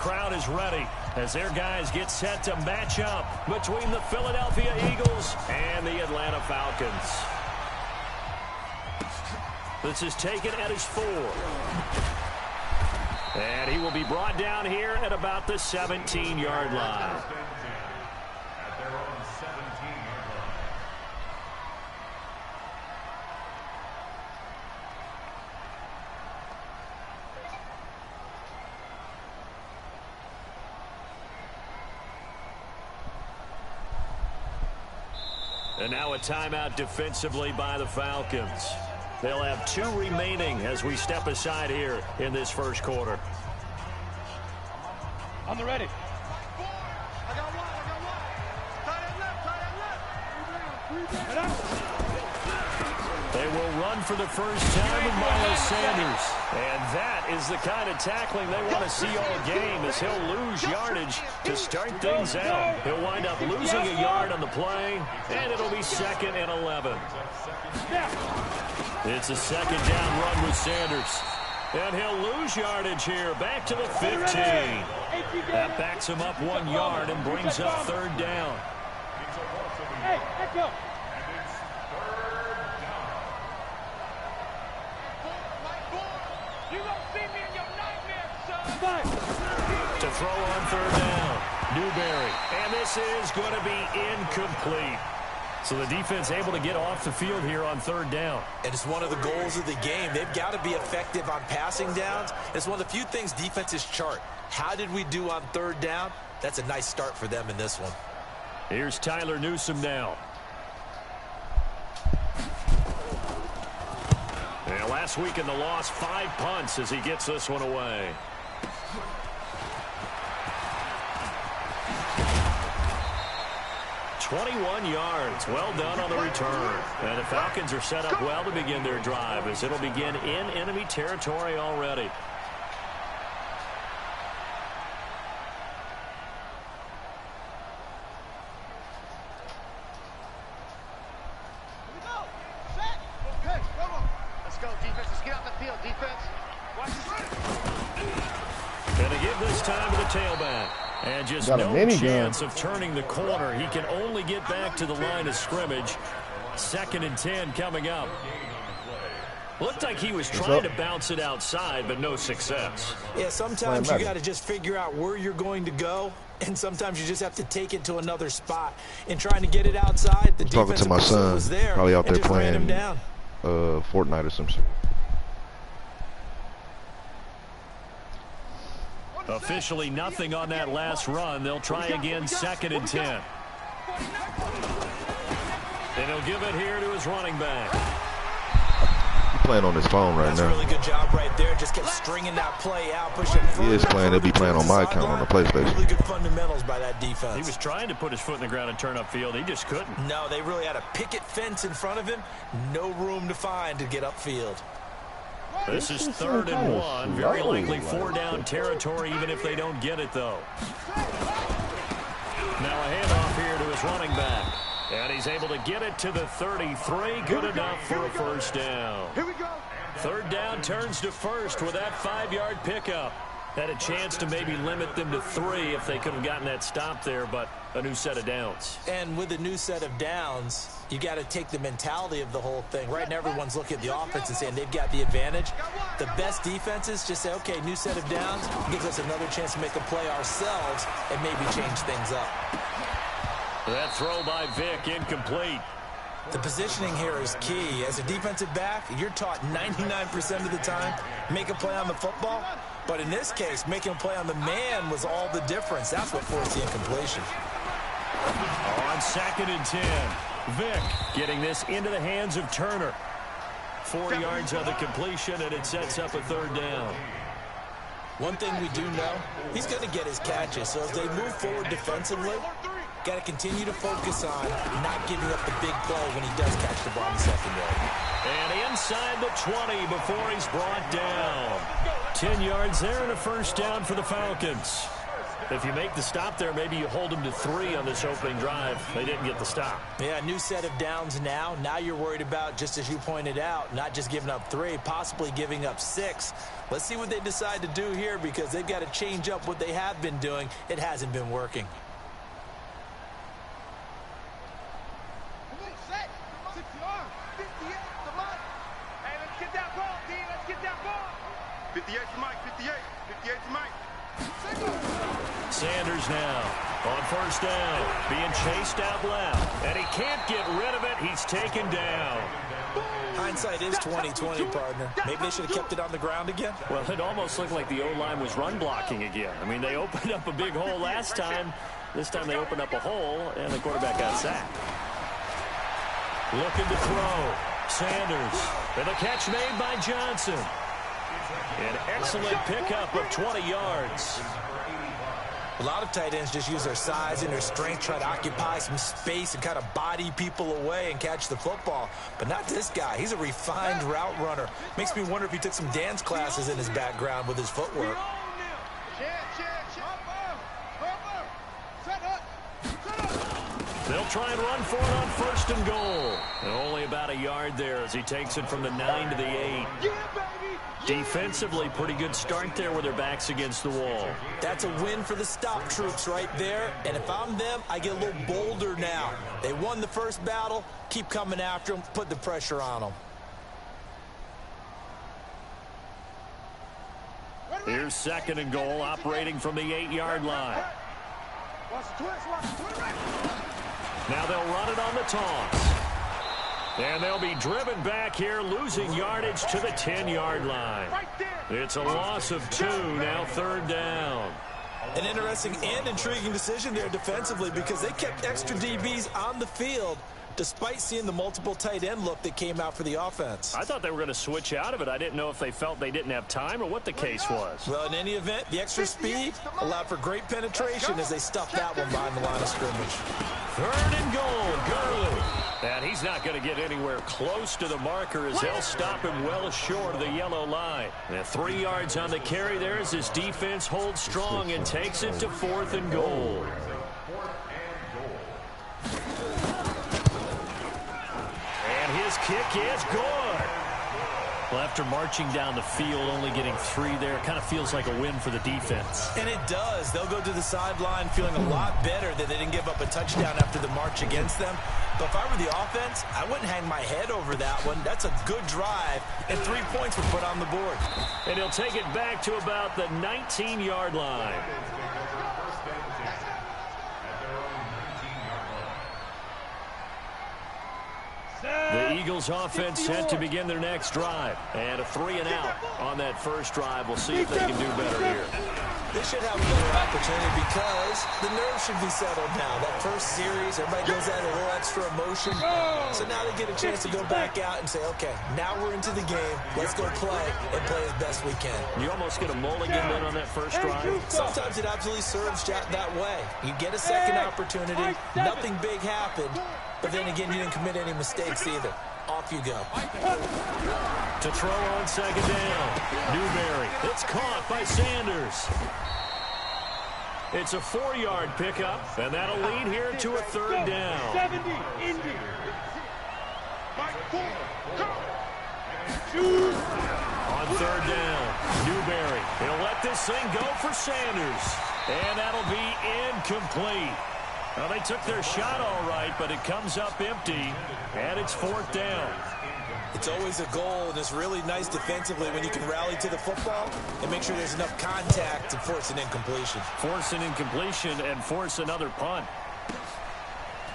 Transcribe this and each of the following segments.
Crowd is ready as their guys get set to match up between the Philadelphia Eagles and the Atlanta Falcons. This is taken at his 4. And he will be brought down here at about the 17-yard line. And now a timeout defensively by the Falcons. They'll have 2 remaining as we step aside here in this first quarter. On the ready. They will run for the first time with Miles Sanders. And that is the kind of tackling they want to see all game, as he'll lose yardage to start things out. He'll wind up losing a yard on the play, and it'll be 2nd and 11. It's a 2nd down run with Sanders. And he'll lose yardage here, back to the 15. That backs him up 1 yard and brings up 3rd down. Hey, let's go. To throw on 3rd down, Newberry. And this is going to be incomplete. So the defense able to get off the field here on 3rd down. And it's one of the goals of the game. They've got to be effective on passing downs. It's one of the few things defenses chart. How did we do on 3rd down? That's a nice start for them in this one. Here's Tyler Newsome now. And last week in the loss, 5 punts as he gets this one away. $21 yards. Well done on the return. And the Falcons are set up well to begin their drive, as it'll begin in enemy territory already. And they give this time to the tailback. And just no chance of turning the corner. He can only get back to the line of scrimmage. 2nd and 10 coming up. Looked like he was trying to bounce it outside, but no success. Yeah, sometimes you got to just figure out where you're going to go, and sometimes you just have to take it to another spot. And trying to get it outside, the talking to my son, was there, probably out there playing Fortnite or some shit. Officially nothing on that last run. They'll try again, 2nd and 10. And he'll give it here to his running back. He's playing on his phone right now. That's a really good job right there. Just kept stringing that play out, pushing further. He is playing. He'll be playing on my account on the PlayStation. Really good fundamentals by that defense. He was trying to put his foot in the ground and turn upfield. He just couldn't. No, they really had a picket fence in front of him. No room to find to get upfield. This is 3rd and 1. Very likely 4-down territory, even if they don't get it, though. Now a handoff here to his running back. And he's able to get it to the 33. Good enough for a 1st down. 3rd down turns to 1st with that 5-yard pickup. Had a chance to maybe limit them to 3 if they could have gotten that stop there, but a new set of downs. And with a new set of downs, you got to take the mentality of the whole thing. Right now, everyone's looking at the offense and saying they've got the advantage. The best defenses just say, okay, new set of downs gives us another chance to make a play ourselves and maybe change things up. That throw by Vick, incomplete. The positioning here is key. As a defensive back, you're taught 99% of the time, make a play on the football. But in this case, making a play on the man was all the difference. That's what forced the incompletion. On 2nd and 10, Vick getting this into the hands of Turner. 4 yards on the completion, and it sets up a 3rd down. One thing we do know, he's going to get his catches. So as they move forward defensively, got to continue to focus on not giving up the big play when he does catch the ball in the secondary. And inside the 20 before he's brought down. 10 yards there and a 1st down for the Falcons. If you make the stop there, maybe you hold them to 3 on this opening drive. They didn't get the stop. Yeah, new set of downs now. Now you're worried about, just as you pointed out, not just giving up 3, possibly giving up 6. Let's see what they decide to do here because they've got to change up what they have been doing. It hasn't been working. Sanders now on first down, being chased out left, and he can't get rid of it. He's taken down. Hindsight is 20/20, partner. Maybe they should have kept it on the ground again. Well, it almost looked like the O-line was run blocking again. I mean, they opened up a big hole last time. This time they opened up a hole, and the quarterback got sacked. Looking to throw. Sanders. And the catch made by Johnson. An excellent pickup of 20 yards. A lot of tight ends just use their size and their strength, try to occupy some space and kind of body people away and catch the football. But not this guy. He's a refined route runner. Makes me wonder if he took some dance classes in his background with his footwork. They'll try and run for it on first and goal. And only about a yard there as he takes it from the 9 to the 8. Defensively, pretty good start there with their backs against the wall. That's a win for the stop troops right there. And if I'm them, I get a little bolder now. They won the first battle. Keep coming after them. Put the pressure on them. Here's second and goal, operating from the 8-yard line. Now they'll run it on the toss. And they'll be driven back here, losing yardage to the 10-yard line. It's a loss of 2, now third down. An interesting and intriguing decision there defensively because they kept extra DBs on the field despite seeing the multiple tight end look that came out for the offense. I thought they were going to switch out of it. I didn't know if they felt they didn't have time or what the case was. Well, in any event, the extra speed allowed for great penetration as they stuffed that one behind the line of scrimmage. Third and goal, Gurley. And he's not going to get anywhere close to the marker as they'll stop him well short of the yellow line. And 3 yards on the carry there as his defense holds strong and takes it to 4th and goal. And his kick is good. Well, after marching down the field, only getting 3 there, it kind of feels like a win for the defense. And it does. They'll go to the sideline feeling a lot better that they didn't give up a touchdown after the march against them. But if I were the offense, I wouldn't hang my head over that one. That's a good drive, and 3 points were put on the board. And he'll take it back to about the 19-yard line. The Eagles offense set to begin their next drive. And a 3-and-out on that first drive. We'll see if they can do better here. They should have a better opportunity because the nerves should be settled now. That first series, everybody goes at a little extra emotion. So now they get a chance to go back out and say, okay, now we're into the game. Let's go play and play as best we can. You almost get a mulligan then on that first drive. Sometimes it absolutely serves that way. You get a second opportunity. Nothing big happened. But then again, you didn't commit any mistakes either. Off you go. To throw on second down. Newberry. It's caught by Sanders. It's a 4-yard pickup, and that'll lead here to a third down. 70, Indy. On third down, Newberry. He'll let this thing go for Sanders. And that'll be incomplete. Well, they took their shot all right, but it comes up empty, and it's 4th down. It's always a goal, and it's really nice defensively when you can rally to the football and make sure there's enough contact to force an incompletion. Force an incompletion and force another punt.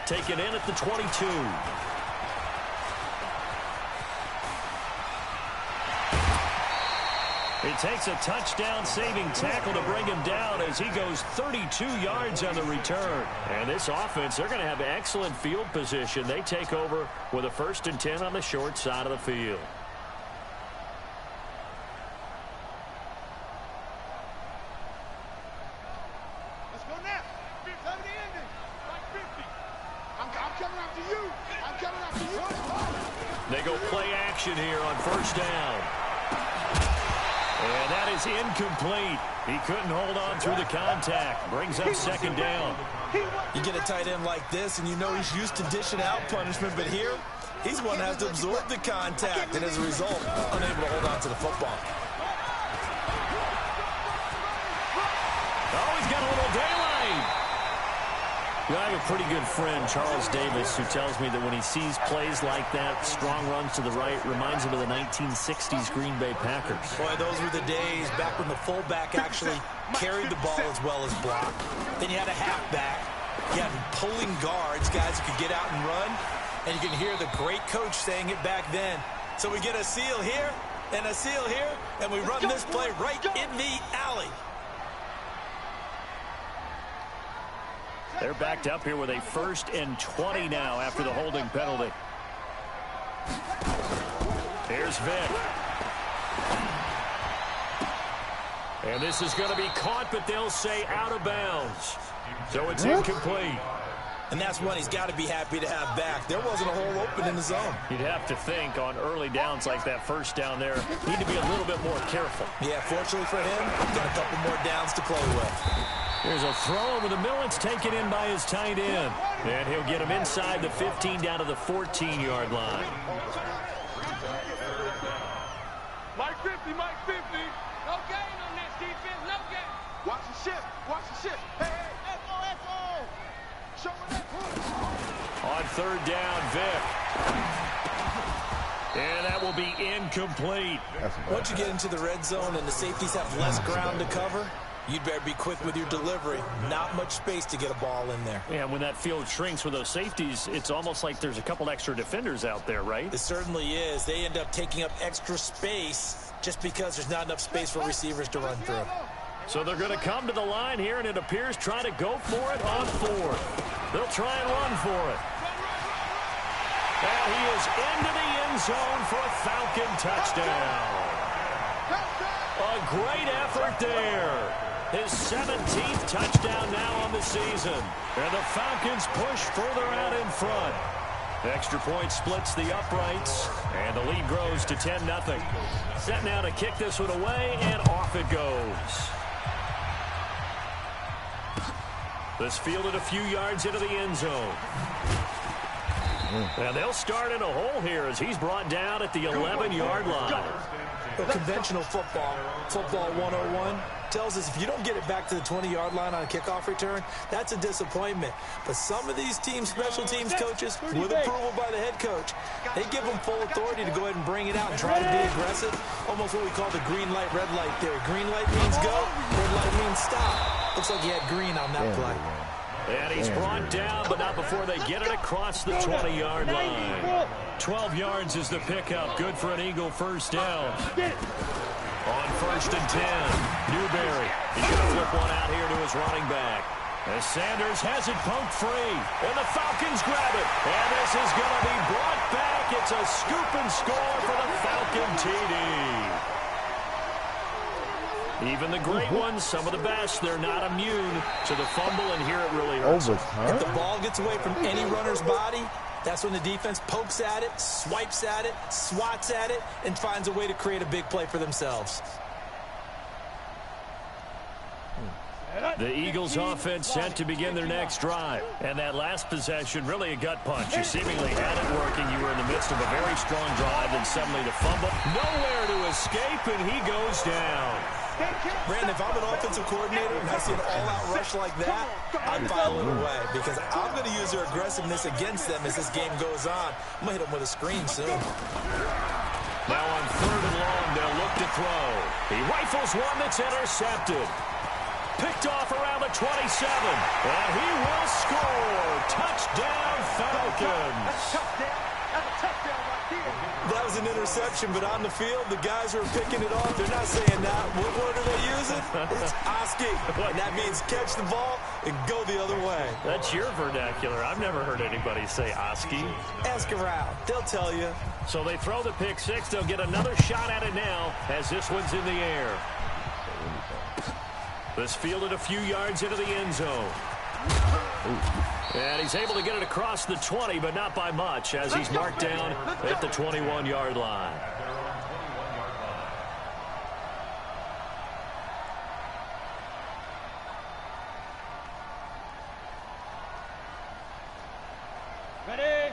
Taken in at the 22. It takes a touchdown-saving tackle to bring him down as he goes 32 yards on the return. And this offense, they're going to have excellent field position. They take over with a 1st and 10 on the short side of the field. Let's go now. 70 Indy. Like 50. I'm coming after you. I'm coming after you. They go play action here on first down. And that is incomplete. He couldn't hold on through the contact. Brings up second down. You get a tight end like this, and you know he's used to dishing out punishment, but here, he's one that has to absorb the contact, and as a result, unable to hold on to the football. Oh, he's got a little daylight. I have a pretty good friend, Charles Davis, who tells me that when he sees plays like that, strong runs to the right, reminds him of the 1960s Green Bay Packers. Boy, those were the days back when the fullback actually carried the ball as well as blocked. Then you had a halfback. You had pulling guards, guys who could get out and run. And you can hear the great coach saying it back then. So we get a seal here and a seal here, and we run this play right in the alley. They're backed up here with a 1st and 20 now after the holding penalty. Here's Vick. And this is going to be caught, but they'll say out of bounds. So it's incomplete. And that's one he's got to be happy to have back. There wasn't a hole open in the zone. You'd have to think on early downs like that first down there, need to be a little bit more careful. Yeah, fortunately for him, got a couple more downs to play with. Here's a throw over the middle. It's taken in by his tight end. And he'll get him inside the 15 down to the 14-yard line. Mike 50, Mike 50. No gain on that defense, no gain. Watch the ship, watch the ship. Hey, hey, F-O. Show me that push. On 3rd down, Vick. And that will be incomplete. Once you get into the red zone and the safeties have less ground to cover, you'd better be quick with your delivery. Not much space to get a ball in there. Yeah, when that field shrinks with those safeties, it's almost like there's a couple extra defenders out there, right? It certainly is. They end up taking up extra space just because there's not enough space for receivers to run through. So they're going to come to the line here, and it appears try to go for it on 4th. They'll try and run for it. And he is into the end zone for a Falcon touchdown. A great effort there. His 17th touchdown now on the season. And the Falcons push further out in front. The extra point splits the uprights, and the lead grows to 10-0. Set now to kick this one away, and off it goes. This fielded a few yards into the end zone. And they'll start in a hole here as he's brought down at the 11-yard line. Well, conventional football 101, tells us if you don't get it back to the 20-yard line on a kickoff return, that's a disappointment. But some of these teams, special teams coaches, with approval by the head coach, they give them full authority to go ahead and bring it out and try to be aggressive, almost what we call the green light, red light theory. Green light means go, red light means stop. Looks like he had green on that play. And he's brought down, but not before they get it across the 20-yard line. 12 yards is the pickup. Good for an Eagle first down. On 1st and 10, Newberry. He's going to flip one out here to his running back. As Sanders has it poked free. And the Falcons grab it. And this is going to be brought back. It's a scoop and score for the Falcon TD. Even the great ones, some of the best, they're not immune to the fumble, and here it really hurts. If the ball gets away from any runner's body, that's when the defense pokes at it, swipes at it, swats at it, and finds a way to create a big play for themselves. The Eagles offense set to begin their next drive. And that last possession, really a gut punch. You seemingly had it working. You were in the midst of a very strong drive, and suddenly the fumble. Nowhere to escape, and he goes down. Brandon, if I'm an offensive coordinator and I see an all-out rush like that, I'd file it away because I'm going to use their aggressiveness against them as this game goes on. I'm going to hit them with a screen soon. Now on 3rd and long, they'll look to throw. He rifles one that's intercepted. Picked off around the 27. And he will score. Touchdown, Falcons. That was an interception, but on the field, the guys who are picking it off, they're not saying that. What word are they using? It's Oski. And that means catch the ball and go the other way. That's your vernacular. I've never heard anybody say Oski. Ask around. They'll tell you. So they throw the pick six. They'll get another shot at it now as this one's in the air. This fielded a few yards into the end zone. And he's able to get it across the 20, but not by much, as he's marked down at the 21-yard line.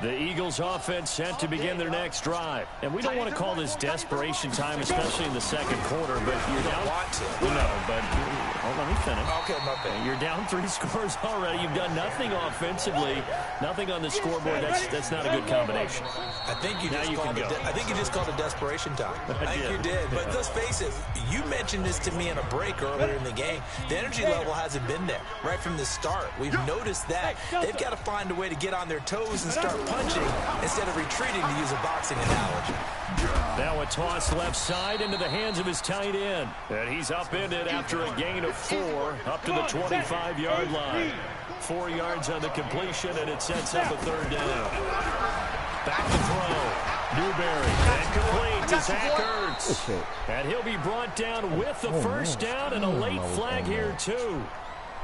The Eagles offense set to begin their next drive. And we don't want to call this desperation time, especially in the second quarter, but you're down. No, but let me finish. Okay, my bad. You're down 3 scores already. You've done nothing offensively, nothing on the scoreboard. That's not a good combination. I think you just called it desperation time. I think you did. But let's face it, you mentioned this to me in a break earlier in the game. The energy level hasn't been there right from the start. We've noticed that. They've got to find a way to get on their toes and start punching instead of retreating, to use a boxing analogy. Now a toss left side into the hands of his tight end. And he's upended after a gain of 4 up to the 25-yard line. 4 yards on the completion, and it sets up a third down. Back to throw. Newberry. And complete to Zach Ertz. And he'll be brought down with the first down and a late flag here, too.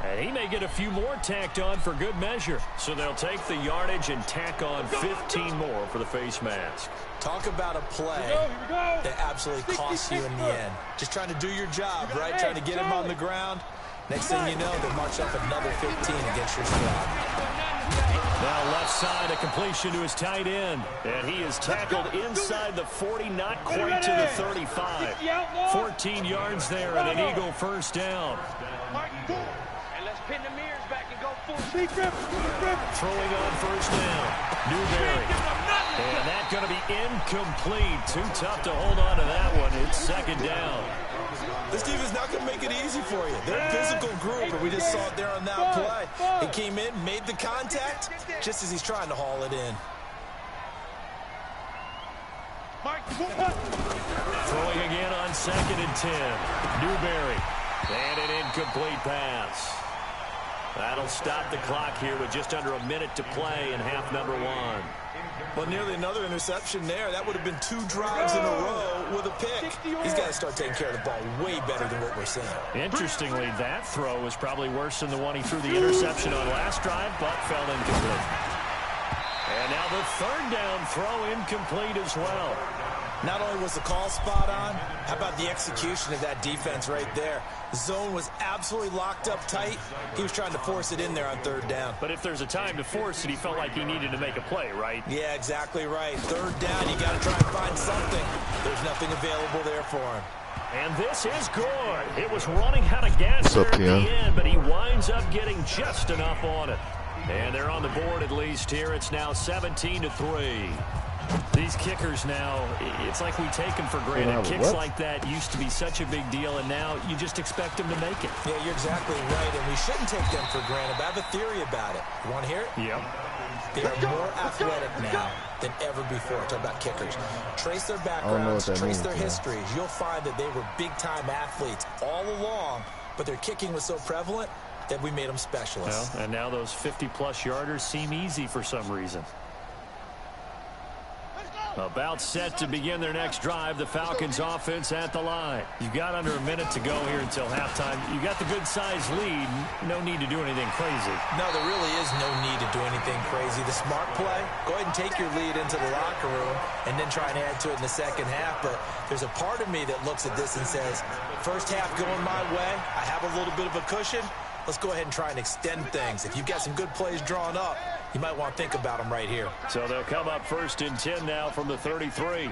And he may get a few more tacked on for good measure. So they'll take the yardage and tack on 15 more for the face mask. Talk about a play that absolutely costs you in the end. Just trying to do your job, right? Trying to get him on the ground. Next thing you know, they'll march up another 15 against your squad. Now left side, a completion to his tight end. And he is tackled inside the 40, not quite to the 35. 14 yards there and an Eagle first down. Pin the mirrors back and go full. Throwing on first down. Newberry. And that's going to be incomplete. Too tough to hold on to that one. It's second down. This team is not going to make it easy for you. They're a physical group, and we just saw it there on that play. He came in, made the contact, just as he's trying to haul it in. Throwing again on 2nd and 10. Newberry. And an incomplete pass. That'll stop the clock here with just under a minute to play in half number 1. Well, nearly another interception there. That would have been 2 drives in a row with a pick. He's got to start taking care of the ball way better than what we're seeing. Interestingly, that throw was probably worse than the one he threw the interception on last drive, but fell incomplete. And now the third down throw incomplete as well. Not only was the call spot on, how about the execution of that defense right there? The zone was absolutely locked up tight. He was trying to force it in there on third down. But if there's a time to force it, he felt like he needed to make a play, right? Yeah, exactly right. Third down, you got to try and find something. There's nothing available there for him. And this is good. It was running out of gas there at the end, but he winds up getting just enough on it. And they're on the board at least here. It's now 17-3. These kickers now, it's like we take them for granted. Kicks like that used to be such a big deal, and now you just expect them to make it. Yeah, you're exactly right, and we shouldn't take them for granted. But I have a theory about it. You want to hear it? Yep. They are more athletic now than ever before. Talk about kickers. Trace their backgrounds, trace their histories. You'll find that they were big-time athletes all along, but their kicking was so prevalent that we made them specialists. Well, and now those 50-plus yarders seem easy for some reason. About set to begin their next drive. The Falcons offense at the line. You've got under a minute to go here until halftime. You've got the good-sized lead. No need to do anything crazy. No, there really is no need to do anything crazy. The smart play, go ahead and take your lead into the locker room and then try and add to it in the second half. But there's a part of me that looks at this and says, first half going my way, I have a little bit of a cushion. Let's go ahead and try and extend things. If you've got some good plays drawn up, you might want to think about them right here. So they'll come up 1st and 10 now from the 33.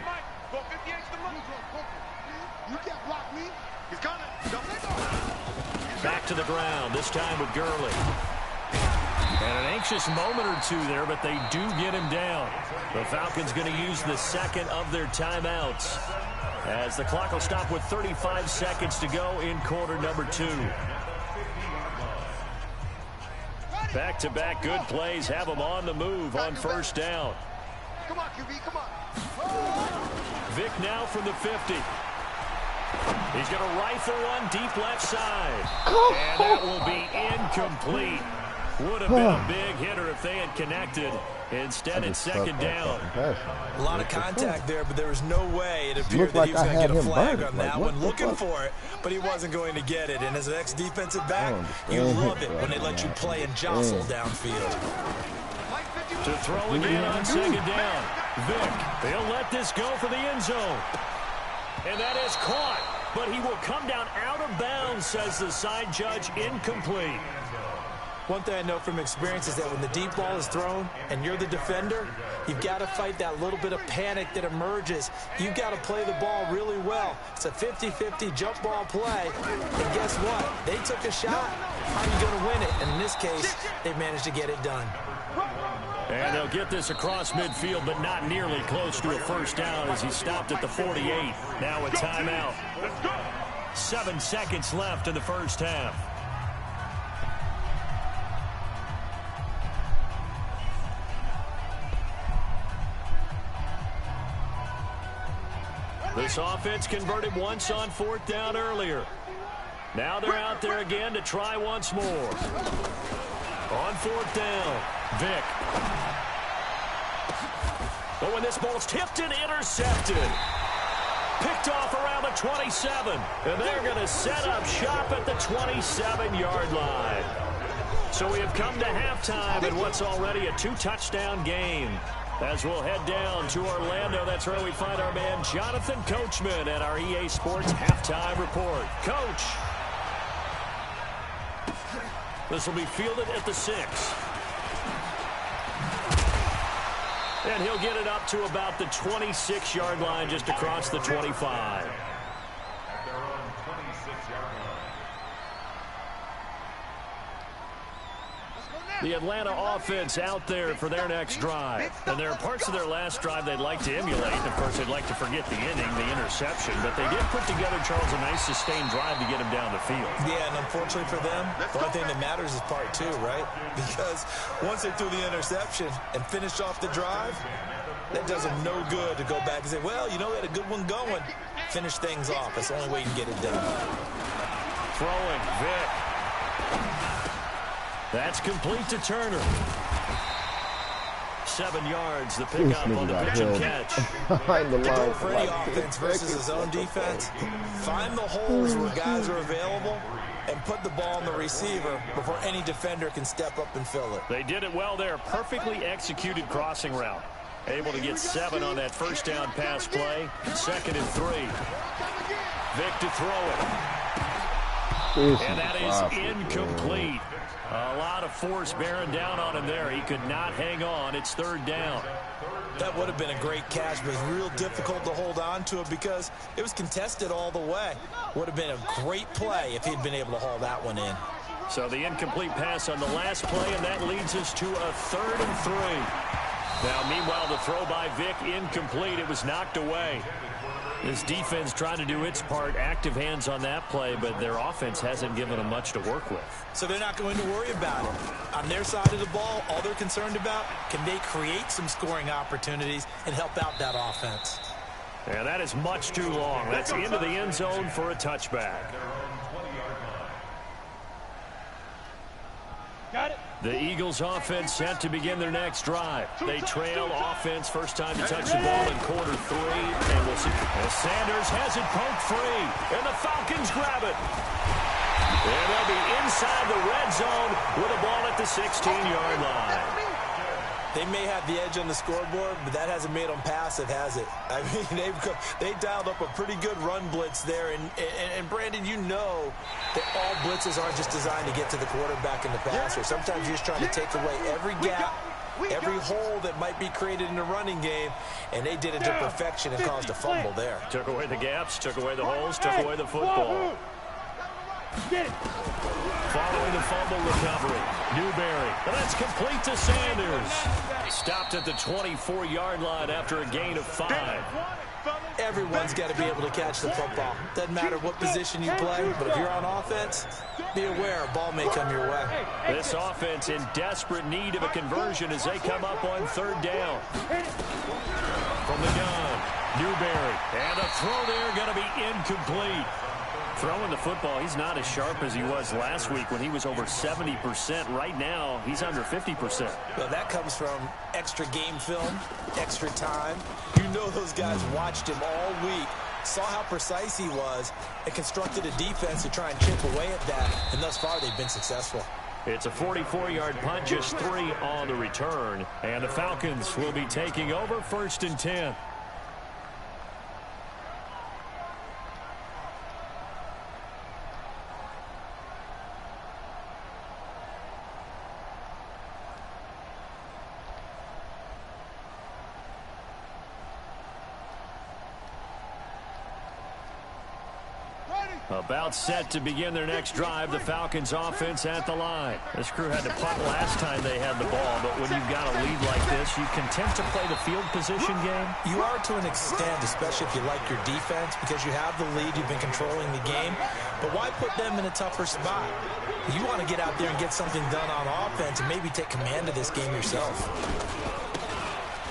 Back to the ground, this time with Gurley. And an anxious moment or two there, but they do get him down. The Falcons going to use the second of their timeouts, as the clock will stop with 35 seconds to go in quarter number 2. Back-to-back good plays have them on the move on first down. Come on, QB, come on. Vic now from the 50. He's going to rifle one deep left side. And that will be incomplete. Would have been a big hitter if they had connected. Instead, it's second down. A lot of contact there, but there was no way it appeared that he was going to get a flag on that one. Looking for it, but he wasn't going to get it. And as an ex-defensive back, you love it when they let you play and jostle downfield. To throw again on second down. Vic, they'll let this go for the end zone. And that is caught, but he will come down out of bounds, says the side judge, incomplete. One thing I know from experience is that when the deep ball is thrown and you're the defender, you've got to fight that little bit of panic that emerges. You've got to play the ball really well. It's a 50-50 jump ball play. And guess what? They took a shot. How are you going to win it? And in this case, they managed to get it done. And they'll get this across midfield, but not nearly close to a first down as he stopped at the 48. Now a timeout. 7 seconds left in the first half. This offense converted once on 4th down earlier. Now they're out there again to try once more. On 4th down, Vick. Oh, and this ball's tipped and intercepted. Picked off around the 27. And they're going to set up shop at the 27-yard line. So we have come to halftime in what's already a 2-touchdown game. As we'll head down to Orlando, that's where we find our man Jonathan Coachman at our EA Sports Halftime Report. Coach. This will be fielded at the 6. And he'll get it up to about the 26-yard line, just across the 25. The Atlanta offense out there for their next drive. And there are parts of their last drive they'd like to emulate. Of course, they'd like to forget the inning, the interception. But they did put together, Charles, a nice sustained drive to get him down the field. Yeah, and unfortunately for them, the only thing that matters is part 2, right? Because once they threw the interception and finished off the drive, that does them no good to go back and say, well, you know, they had a good one going. Finish things off. That's the only way you can get it done. Throwing, Vick. That's complete to Turner. 7 yards, the pickup on the pitch and catch. Behind the line. For any offense versus his own defense, find the holes where guys are available and put the ball on the receiver before any defender can step up and fill it. They did it well there. Perfectly executed crossing route. Able to get 7 on that first down pass play. 2nd and 3. Vick to throw it. And that is incomplete. A lot of force bearing down on him there. He could not hang on. It's 3rd down. That would have been a great catch, but it's real difficult to hold on to it because it was contested all the way. Would have been a great play if he'd been able to haul that one in. So the incomplete pass on the last play, and that leads us to a 3rd and 3. Now, meanwhile, the throw by Vick incomplete. It was knocked away. This defense trying to do its part, active hands on that play, but their offense hasn't given them much to work with. So they're not going to worry about it. On their side of the ball, all they're concerned about, can they create some scoring opportunities and help out that offense? And that is much too long. That's into the end zone for a touchback. Got it. The Eagles offense set to begin their next drive. They trail offense, first time to touch the ball in quarter 3, and we'll see. As Sanders has it poked free, and the Falcons grab it. And they'll be inside the red zone with a ball at the 16-yard line. They may have the edge on the scoreboard, but that hasn't made them passive, has it? I mean, they dialed up a pretty good run blitz there. And Brandon, you know that all blitzes aren't just designed to get to the quarterback and the passer. Sometimes you're just trying to take away every gap, every hole that might be created in the running game, and they did it to perfection and caused a fumble there. Took away the gaps, took away the holes, took away the football. Following the fumble recovery, Newberry. And that's complete to Sanders. Stopped at the 24-yard line after a gain of 5. Everyone's got to be able to catch the football. Doesn't matter what position you play, but if you're on offense, be aware a ball may come your way. This offense in desperate need of a conversion as they come up on 3rd down. From the gun, Newberry. And a throw there going to be incomplete. Throwing the football, he's not as sharp as he was last week when he was over 70%. Right now, he's under 50%. Well, that comes from extra game film, extra time. You know those guys watched him all week, saw how precise he was, and constructed a defense to try and chip away at that. And thus far, they've been successful. It's a 44-yard punt, just 3 on the return. And the Falcons will be taking over 1st and 10. About set to begin their next drive, the Falcons offense at the line. This crew had to punt last time they had the ball, but when you've got a lead like this, you can tend to play the field position game. You are to an extent, especially if you like your defense, because you have the lead, you've been controlling the game. But why put them in a tougher spot? You want to get out there and get something done on offense and maybe take command of this game yourself.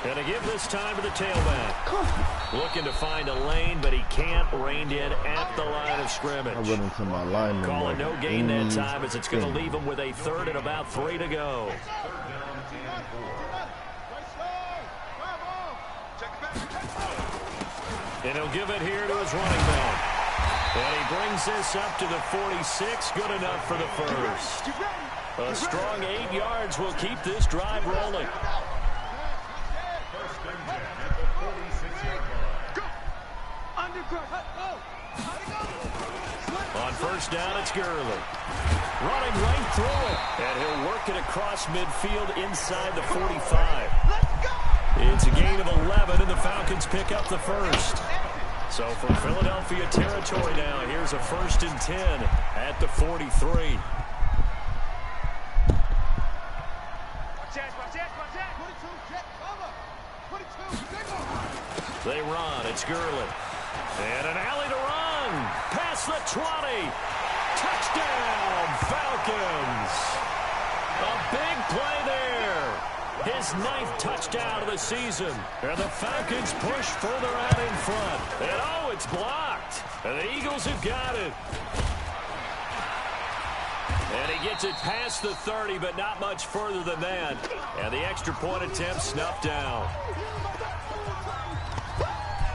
And to give this time to the tailback. Looking to find a lane, but he can't. Reined in at the line of scrimmage. I run into my lineman. Calling no gain that time as it's going to leave him with a third and about 3 to go. And he'll give it here to his running back. And he brings this up to the 46. Good enough for the first. A strong 8 yards will keep this drive rolling. On first down, it's Gurley. Running right through it. And he'll work it across midfield inside the 45. It's a gain of 11, and the Falcons pick up the first. So from Philadelphia territory now, here's a 1st and 10 at the 43. They run. It's Gurley. And an alley to run. Past the 20. Touchdown, Falcons. A big play there. His 9th touchdown of the season. And the Falcons push further out in front. And oh, it's blocked. And the Eagles have got it. And he gets it past the 30, but not much further than that. And the extra point attempt snuffed down.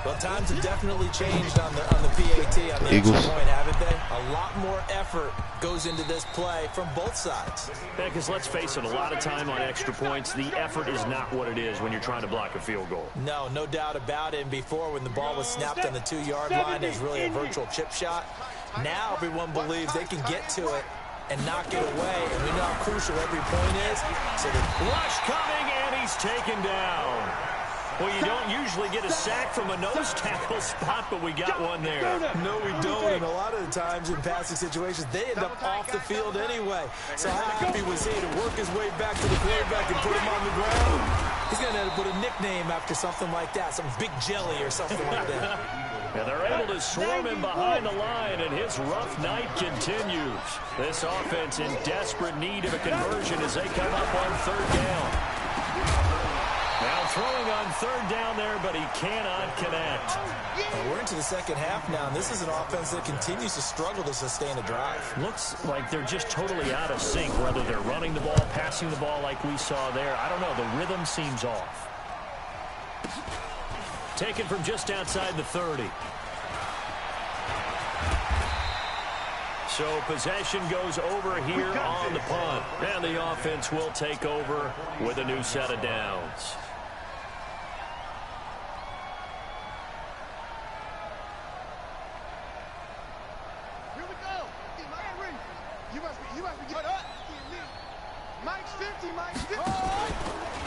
Well, times have definitely changed on the PAT, on the extra point, haven't they? A lot more effort goes into this play from both sides. Yeah, because let's face it, a lot of time on extra points, the effort is not what it is when you're trying to block a field goal. No doubt about it. And before, when the ball was snapped on the 2-yard line, it was really a virtual chip shot. Now everyone believes they can get to it and knock it away, and we know how crucial every point is. So the rush coming, and he's taken down. Well, you don't usually get a sack from a nose tackle spot, but we got one there. No, we don't, and a lot of the times in passing situations, they end up off the field anyway. So how happy was he to work his way back to the quarterback and put him on the ground? He's going to have to put a nickname after something like that, some Big Jelly or something like that. And they're able to swarm him behind the line, and his rough night continues. This offense in desperate need of a conversion as they come up on 3rd down. Now throwing on 3rd down there, but he cannot connect. We're into the second half now, and this is an offense that continues to struggle to sustain a drive. Looks like they're just totally out of sync, whether they're running the ball, passing the ball like we saw there. I don't know. The rhythm seems off. Taken from just outside the 30. So possession goes over here on the punt. And the offense will take over with a new set of downs. Here we go. You must be Mike's 50, Mike's 50.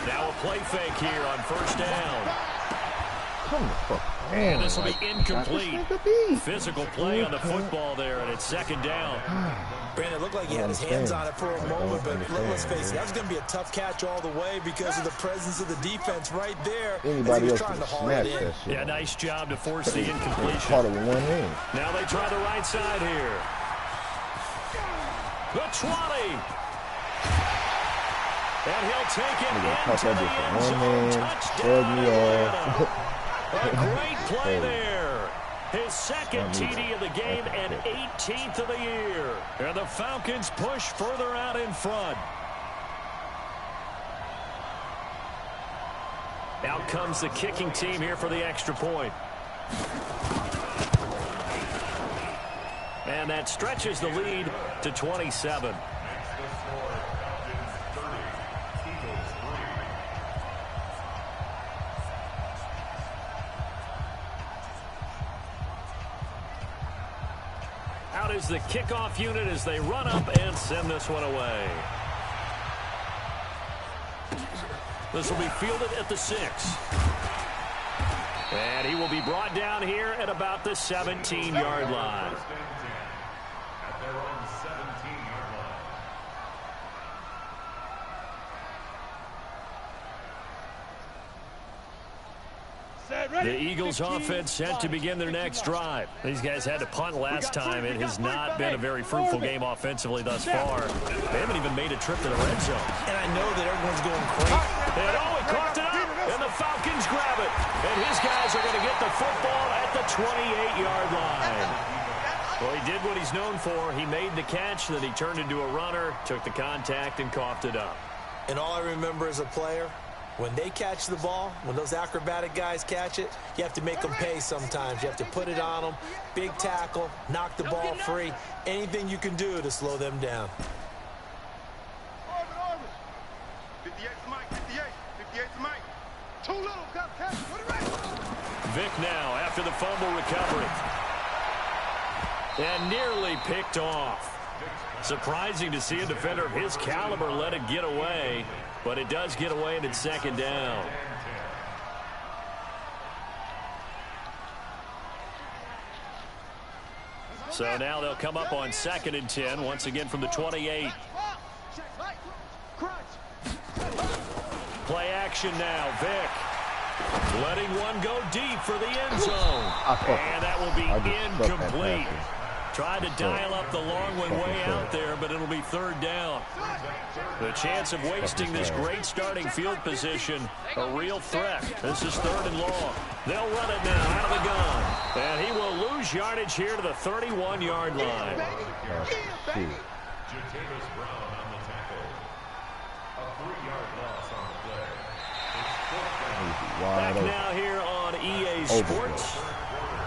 Now a play fake here on 1st down. Come the fuck on. And this will be incomplete. Physical play on the football there, and it's 2nd down. Brandon, it looked like he had his hands on it for a moment, but let's face it, that was going to be a tough catch all the way because of the presence of the defense right there. Anybody else trying to haul snap it in. that shit. Yeah, nice job to force the incompletion. Part of one hand. Now they try the right side here. The 20. And he'll take it into the end zone. Touchdown. A great play there. His 2nd TD of the game and 18th of the year. And the Falcons push further out in front. Out comes the kicking team here for the extra point. And that stretches the lead to 27. Out is the kickoff unit as they run up and send this one away. This will be fielded at the 6. And he will be brought down here at about the 17-yard line. The Eagles offense set to begin their next drive. These guys had to punt last time. It has not been a very fruitful game offensively thus far. They haven't even made a trip to the red zone. And I know that everyone's going crazy. And it coughed it up, and the Falcons grab it. And his guys are going to get the football at the 28-yard line. Well, he did what he's known for. He made the catch, then he turned into a runner, took the contact, and coughed it up. And all I remember as a player, when they catch the ball, when those acrobatic guys catch it, you have to make them pay sometimes. You have to put it on them, big tackle, knock the ball free, anything you can do to slow them down. 58's Mike, 58's Mike. Too little, got catch. Put it right. Vic now after the fumble recovery. And nearly picked off. Surprising to see a defender of his caliber let it get away, but it does get away and it's second down. So now they'll come up on 2nd and 10, once again from the 28. Play action now, Vic. Letting one go deep for the end zone. And that will be incomplete. Tried to dial up the long one way out there, but it'll be 3rd down. The chance of wasting this great starting field position, a real threat. This is 3rd and long. They'll run it now out of the gun. And he will lose yardage here to the 31-yard line. Back now here on EA Sports.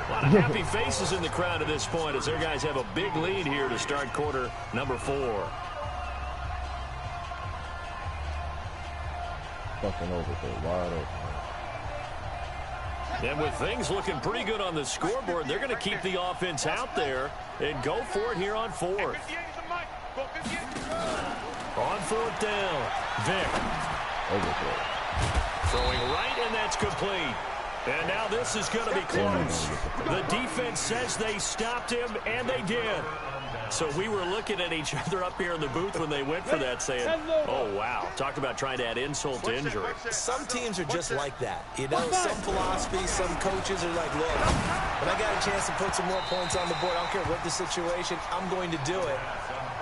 A lot of happy faces in the crowd at this point as their guys have a big lead here to start quarter number 4. Fucking over there, wide open. And with things looking pretty good on the scoreboard, they're going to keep the offense out there and go for it here on 4th. On 4th down, Vic. Throwing right, and that's complete. And now this is going to be close. The defense says they stopped him, and they did. So we were looking at each other up here in the booth when they went for that saying, oh, wow. Talk about trying to add insult to injury. Some teams are just like that. You know, some philosophies, some coaches are like, look, when I got a chance to put some more points on the board, I don't care what the situation, I'm going to do it.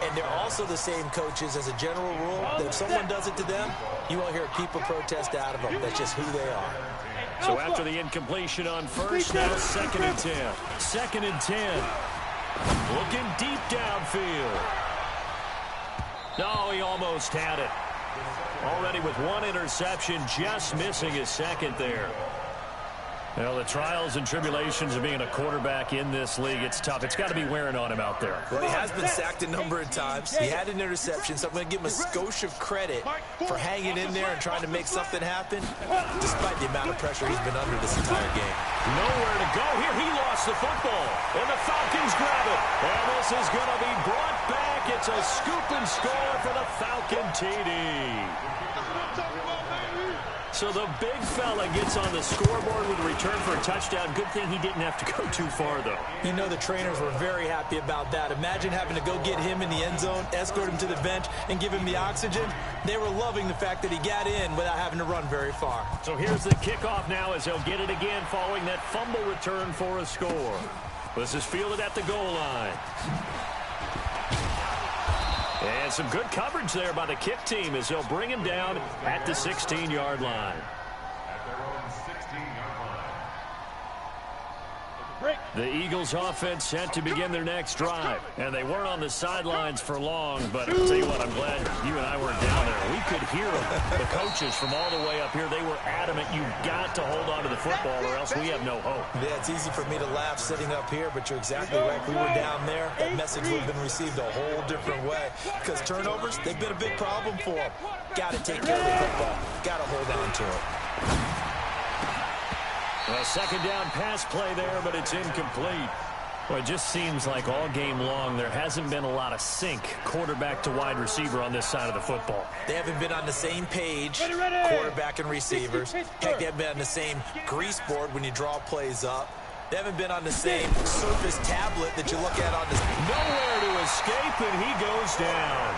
And they're also the same coaches as a general rule that if someone does it to them, you won't hear people protest out of them. That's just who they are. So after the incompletion on first, now 2nd and 10. 2nd and 10. Looking deep downfield. No, he almost had it. Already with one interception, just missing his second there. Well, the trials and tribulations of being a quarterback in this league, it's tough. It's got to be wearing on him out there. Well, he has been sacked a number of times. He had an interception, so I'm going to give him a skosh of credit for hanging in there and trying to make something happen, despite the amount of pressure he's been under this entire game. Nowhere to go here. He lost the football, and the Falcons grab it. And this is going to be brought back. It's a scoop and score for the Falcon TD. So the big fella gets on the scoreboard with a return for a touchdown. Good thing he didn't have to go too far, though. You know the trainers were very happy about that. Imagine having to go get him in the end zone, escort him to the bench, and give him the oxygen. They were loving the fact that he got in without having to run very far. So here's the kickoff now as they'll get it again following that fumble return for a score. This is fielded at the goal line. And some good coverage there by the kick team as they'll bring him down at the 16-yard line. The Eagles offense set to begin their next drive. And they weren't on the sidelines for long, but I'll tell you what, I'm glad you and I weren't down there. We could hear them. The coaches from all the way up here, they were adamant, you've got to hold on to the football or else we have no hope. Yeah, it's easy for me to laugh sitting up here, but you're exactly right. If we were down there, that message would have been received a whole different way. Because turnovers, they've been a big problem for them. Got to take care of the football. Got to hold on to it. A second down pass play there, but it's incomplete. Well, it just seems like all game long there hasn't been a lot of sync quarterback to wide receiver on this side of the football. They haven't been on the same page, quarterback and receivers. Heck, they haven't been on the same grease board when you draw plays up. They haven't been on the same Surface tablet that you look at on this. Nowhere to escape, and he goes down.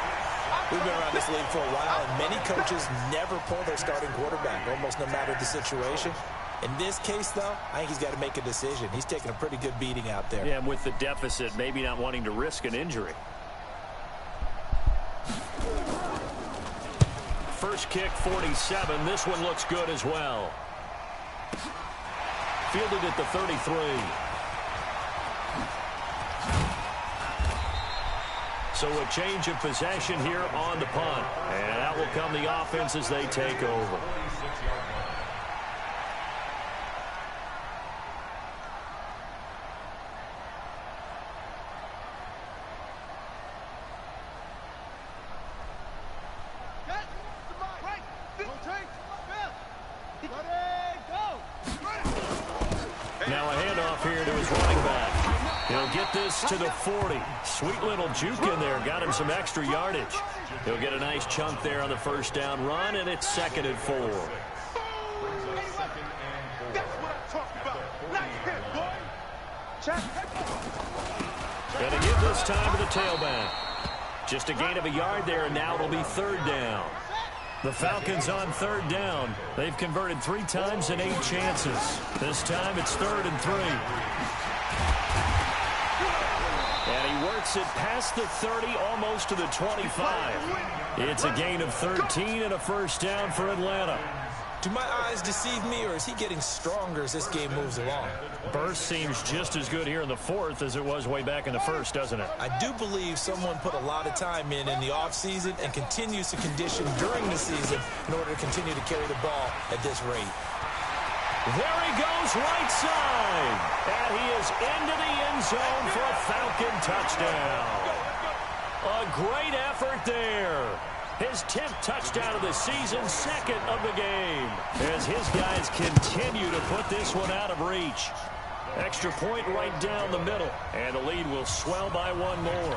We've been around this league for a while, and many coaches never pull their starting quarterback, almost no matter the situation. In this case, though, I think he's got to make a decision. He's taking a pretty good beating out there. Yeah, and with the deficit, maybe not wanting to risk an injury. First kick, 47. This one looks good as well. Fielded at the 33. So a change of possession here on the punt. And out will come the offense as they take over. Now a handoff here to his running back. He'll get this to the 40. Sweet little juke in there. Got him some extra yardage. He'll get a nice chunk there on the first down run, and it's 2nd and 4. Gonna give this time to the tailback. Just a gain of a yard there, and now it'll be 3rd down. The Falcons on 3rd down. They've converted 3 times in 8 chances. This time it's 3rd and 3. And he works it past the 30, almost to the 25. It's a gain of 13 and a first down for Atlanta. Do my eyes deceive me, or is he getting stronger as this game moves along? Burst seems just as good here in the 4th as it was way back in the 1st, doesn't it? I do believe someone put a lot of time in the offseason and continues to condition during the season in order to continue to carry the ball at this rate. There he goes, right side. And he is into the end zone for a Falcon touchdown. A great effort there. His 10th touchdown of the season, 2nd of the game, as his guys continue to put this one out of reach. Extra point right down the middle, and the lead will swell by 1 more.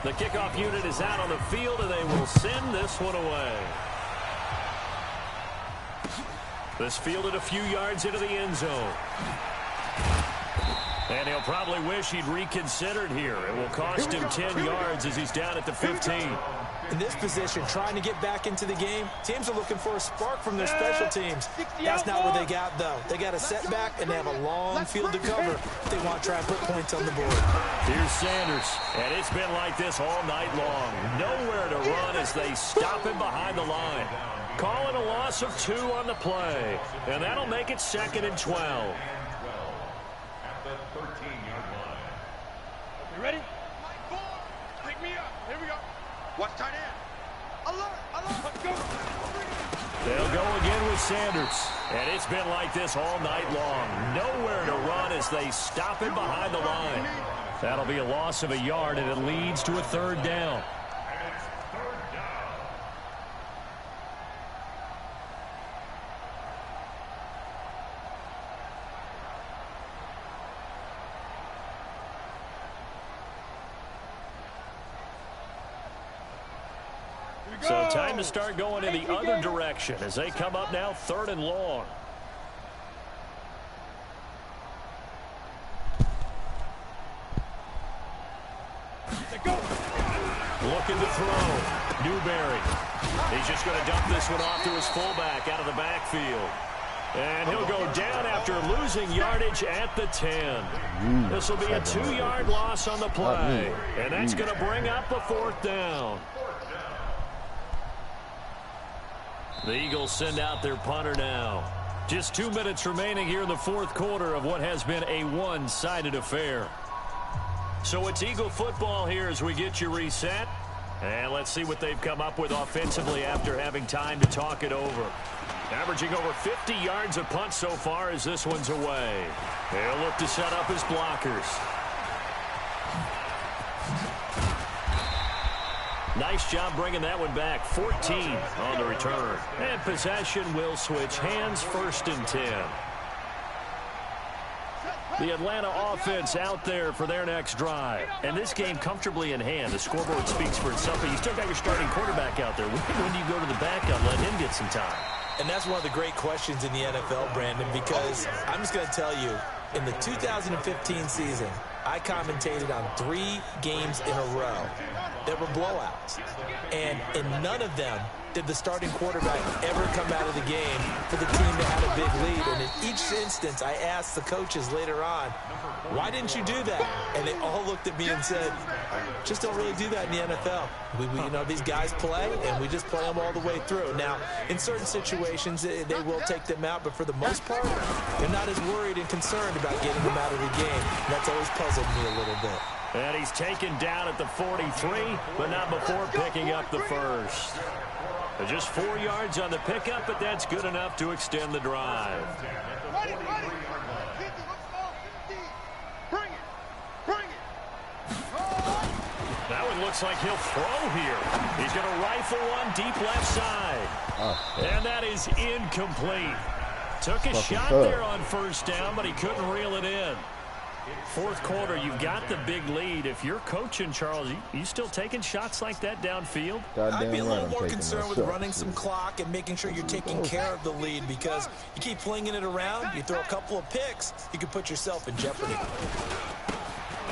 The kickoff unit is out on the field, and they will send this one away. This fielded a few yards into the end zone. And he'll probably wish he'd reconsidered here. It will cost him 10 yards as he's down at the 15. In this position, trying to get back into the game, teams are looking for a spark from their special teams. That's not what they got, though. They got a setback, and they have a long field to cover if they want to try and put points on the board. Here's Sanders, and it's been like this all night long. Nowhere to run as they stop him behind the line. Calling a loss of 2 on the play, and that'll make it 2nd and 12. You ready? Pick me up. Here we go. Watch tight end. Alert, alert. Let's go. They'll go again with Sanders. And it's been like this all night long. Nowhere to run as they stop him behind the line. That'll be a loss of a yard, and it leads to a 3rd down. So time to start going in the other direction as they come up now 3rd and long. Looking to throw. Newberry. He's just going to dump this one off to his fullback out of the backfield. And he'll go down after losing yardage at the 10. This will be a 2-yard loss on the play. And that's going to bring up a 4th down. The Eagles send out their punter now. Just 2 minutes remaining here in the 4th quarter of what has been a one-sided affair. So it's Eagle football here as we get you reset. And let's see what they've come up with offensively after having time to talk it over. Averaging over 50 yards a punt so far as this one's away. They'll look to set up his blockers. Nice job bringing that one back. 14 on the return. And possession will switch hands, 1st and 10. The Atlanta offense out there for their next drive. And this game comfortably in hand. The scoreboard speaks for itself, but you still got your starting quarterback out there. When do you go to the backup, let him get some time? And that's one of the great questions in the NFL, Brandon, because I'm just going to tell you, in the 2015 season, I commentated on 3 games in a row that were blowouts. And in none of them did the starting quarterback ever come out of the game for the team that had a big lead. And in each instance, I asked the coaches later on, why didn't you do that? And they all looked at me and said, just don't really do that in the NFL. You know, these guys play, and we just play them all the way through. Now, in certain situations, they will take them out, but for the most part, they're not as worried and concerned about getting them out of the game. And that's always puzzled me a little bit. And he's taken down at the 43, but not before picking up the first. Just 4 yards on the pickup, but that's good enough to extend the drive. Bring it. That one looks like he'll throw here. He's going to rifle one deep left side. And that is incomplete. Took a shot there on first down, but he couldn't reel it in. Fourth quarter, you've got the big lead. If you're coaching, Charles, you still taking shots like that downfield? I'd be a little more concerned with running some clock and making sure you're taking care of the lead, because you keep flinging it around, you throw a couple of picks, you can put yourself in jeopardy.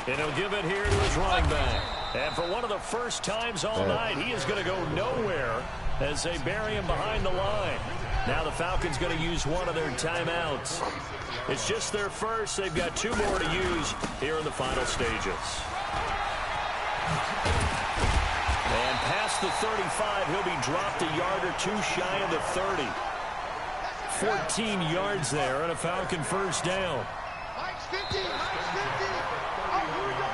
And he'll give it here to his running back. And for one of the first times all night, he is going to go nowhere as they bury him behind the line. Now the Falcons going to use one of their timeouts. It's just their first. They've got 2 more to use here in the final stages. And past the 35, he'll be dropped a yard or 2 shy of the 30. 14 yards there and a Falcon first down. Mike's 50. Oh, here we go.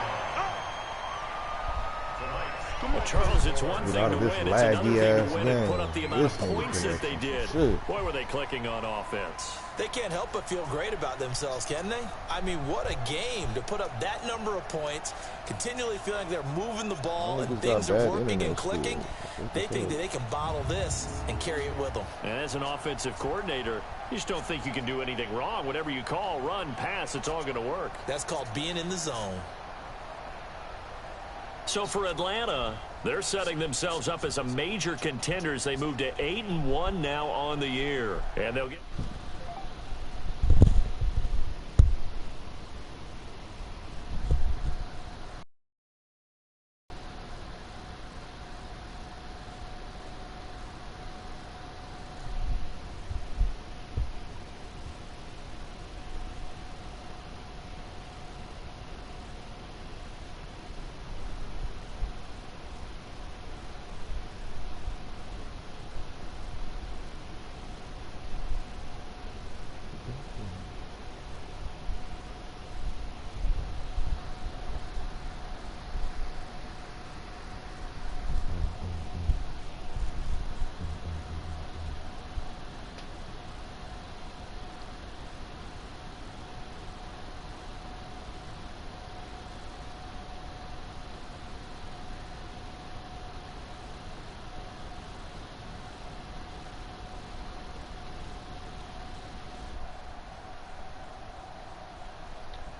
Well, Charles, it's one thing to win. It's another thing to win and put up the amount of points that they did. Boy, were they clicking on offense. They can't help but feel great about themselves, can they? I mean, what a game to put up that number of points, continually feeling like they're moving the ball and things are working and clicking. They think that they can bottle this and carry it with them. And as an offensive coordinator, you just don't think you can do anything wrong. Whatever you call, run, pass, it's all going to work. That's called being in the zone. So for Atlanta, they're setting themselves up as a major contender as they move to 8-1 now on the year. And they'll get...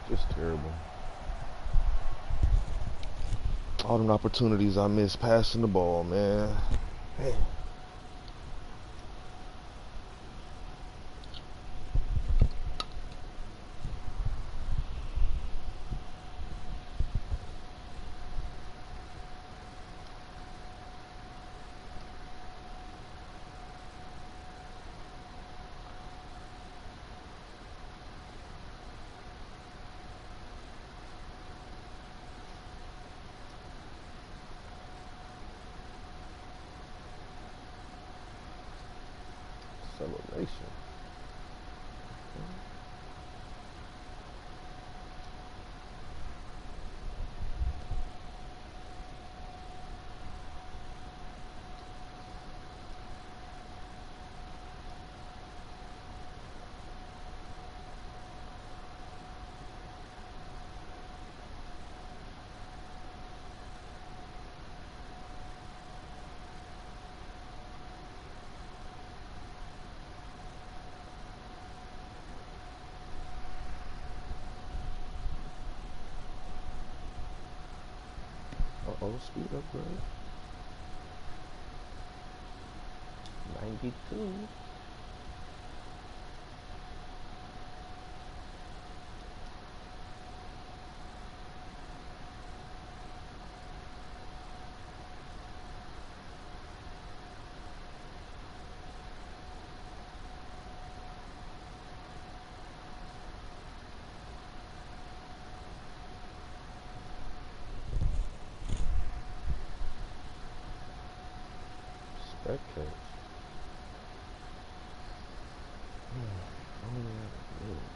Just terrible. All them opportunities I missed passing the ball, man. Hey. Celebration. Uh-oh, speed upgrade. 92. that catch. Oh, yeah.